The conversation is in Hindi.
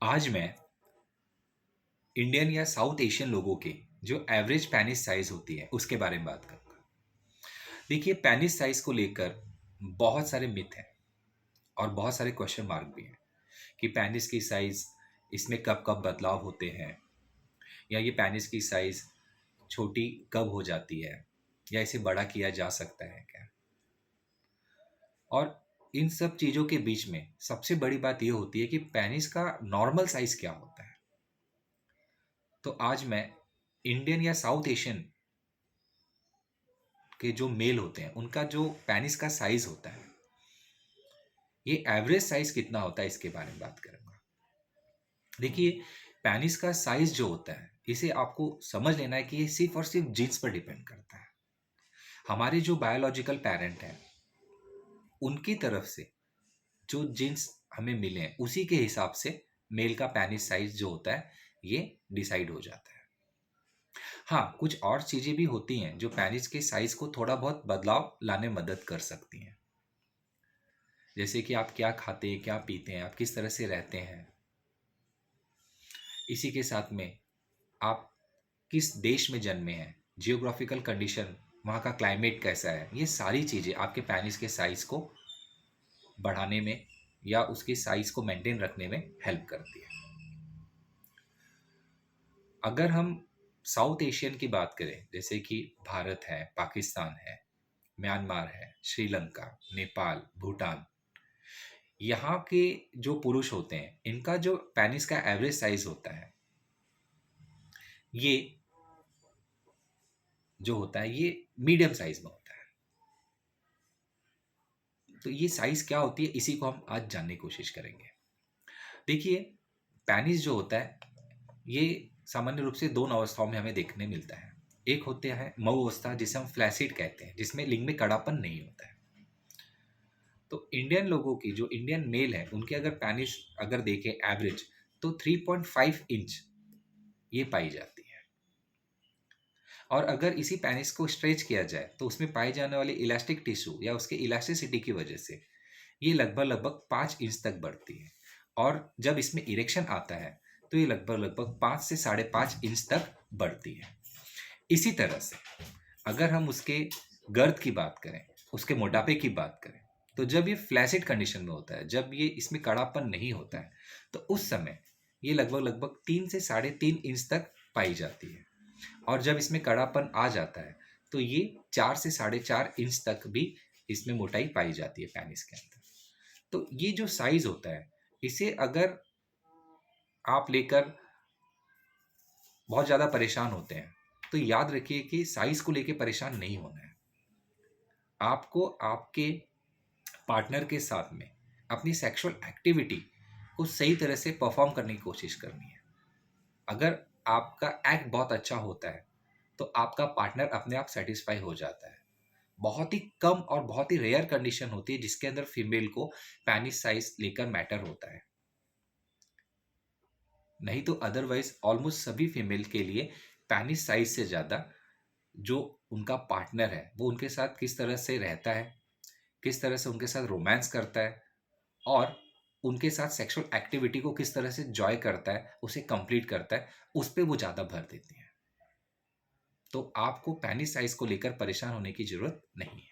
आज मैं इंडियन या साउथ एशियन लोगों के जो एवरेज पेनिस साइज होती है उसके बारे में बात करूंगा। देखिए, पेनिस साइज को लेकर बहुत सारे मिथ हैं और बहुत सारे क्वेश्चन मार्क भी हैं कि पेनिस की साइज इसमें कब कब बदलाव होते हैं, या ये पेनिस की साइज छोटी कब हो जाती है, या इसे बड़ा किया जा सकता है क्या। और इन सब चीज़ों के बीच में सबसे बड़ी बात ये होती है कि पेनिस का नॉर्मल साइज क्या होता है। तो आज मैं इंडियन या साउथ एशियन के जो मेल होते हैं उनका जो पेनिस का साइज होता है, ये एवरेज साइज कितना होता है, इसके बारे में बात करूंगा। देखिए, पेनिस का साइज जो होता है इसे आपको समझ लेना है कि ये सिर्फ और सिर्फ जीन्स पर डिपेंड करता है। हमारे जो बायोलॉजिकल पेरेंट हैं उनकी तरफ से जो जीन्स हमें मिले हैं उसी के हिसाब से मेल का पेनिस साइज जो होता है ये डिसाइड हो जाता है। हाँ, कुछ और चीजें भी होती हैं जो पेनिस के साइज को थोड़ा बहुत बदलाव लाने में मदद कर सकती हैं। जैसे कि आप क्या खाते हैं, क्या पीते हैं, आप किस तरह से रहते हैं, इसी के साथ में आप किस देश में जन्मे हैं, जियोग्राफिकल कंडीशन, वहाँ का क्लाइमेट कैसा है, ये सारी चीज़ें आपके पेनिस के साइज को बढ़ाने में या उसके साइज को मेंटेन रखने में हेल्प करती है। अगर हम साउथ एशियन की बात करें, जैसे कि भारत है, पाकिस्तान है, म्यांमार है, श्रीलंका, नेपाल, भूटान, यहाँ के जो पुरुष होते हैं इनका जो पेनिस का एवरेज साइज होता है ये जो होता है ये मीडियम साइज में होता है। तो ये साइज क्या होती है इसी को हम आज जानने की कोशिश करेंगे। देखिए, पेनिस जो होता है ये सामान्य रूप से दोनों अवस्थाओं में हमें देखने मिलता है। एक होते हैं मऊ अवस्था जिसे हम फ्लैसिड कहते हैं, जिसमें लिंग में कड़ापन नहीं होता है। तो इंडियन लोगों की जो इंडियन मेल है उनके अगर पेनिस अगर देखें एवरेज तो 3.5 इंच ये पाई जाती है। और अगर इसी पेनिस को स्ट्रेच किया जाए तो उसमें पाए जाने वाले इलास्टिक टिश्यू या उसके इलास्टिसिटी की वजह से ये लगभग लगभग 5 इंच तक बढ़ती है। और जब इसमें इरेक्शन आता है तो ये लगभग लगभग 5 से 5.5 इंच तक बढ़ती है। इसी तरह से अगर हम उसके गर्द की बात करें, उसके मोटापे की बात करें, तो जब ये फ्लैसिड कंडीशन में होता है, जब ये इसमें कड़ापन नहीं होता है, तो उस समय ये लगभग लगभग 3 से 3.5 इंच तक पाई जाती है। और जब इसमें कड़ापन आ जाता है तो ये 4 से 4.5 इंच तक भी इसमें मोटाई पाई जाती है पेनिस के अंदर। तो ये जो साइज होता है इसे अगर आप लेकर बहुत ज़्यादा परेशान होते हैं तो याद रखिए कि साइज को लेकर परेशान नहीं होना है। आपको आपके पार्टनर के साथ में अपनी सेक्सुअल एक्टिविटी को सही तरह से परफॉर्म करने की कोशिश करनी है। अगर आपका एक्ट बहुत अच्छा होता है तो आपका पार्टनर अपने आप सेटिस्फाई हो जाता है। बहुत ही कम और बहुत ही रेयर कंडीशन होती है जिसके अंदर फीमेल को पेनिस साइज लेकर मैटर होता है। नहीं तो अदरवाइज ऑलमोस्ट सभी फीमेल के लिए पेनिस साइज से ज़्यादा जो उनका पार्टनर है वो उनके साथ किस तरह से रहता है, किस तरह से उनके साथ रोमांस करता है, और उनके साथ सेक्सुअल एक्टिविटी को किस तरह से जॉय करता है, उसे कंप्लीट करता है, उस पे वो ज़्यादा भर देती हैं। तो आपको पेनिस साइज को लेकर परेशान होने की ज़रूरत नहीं है।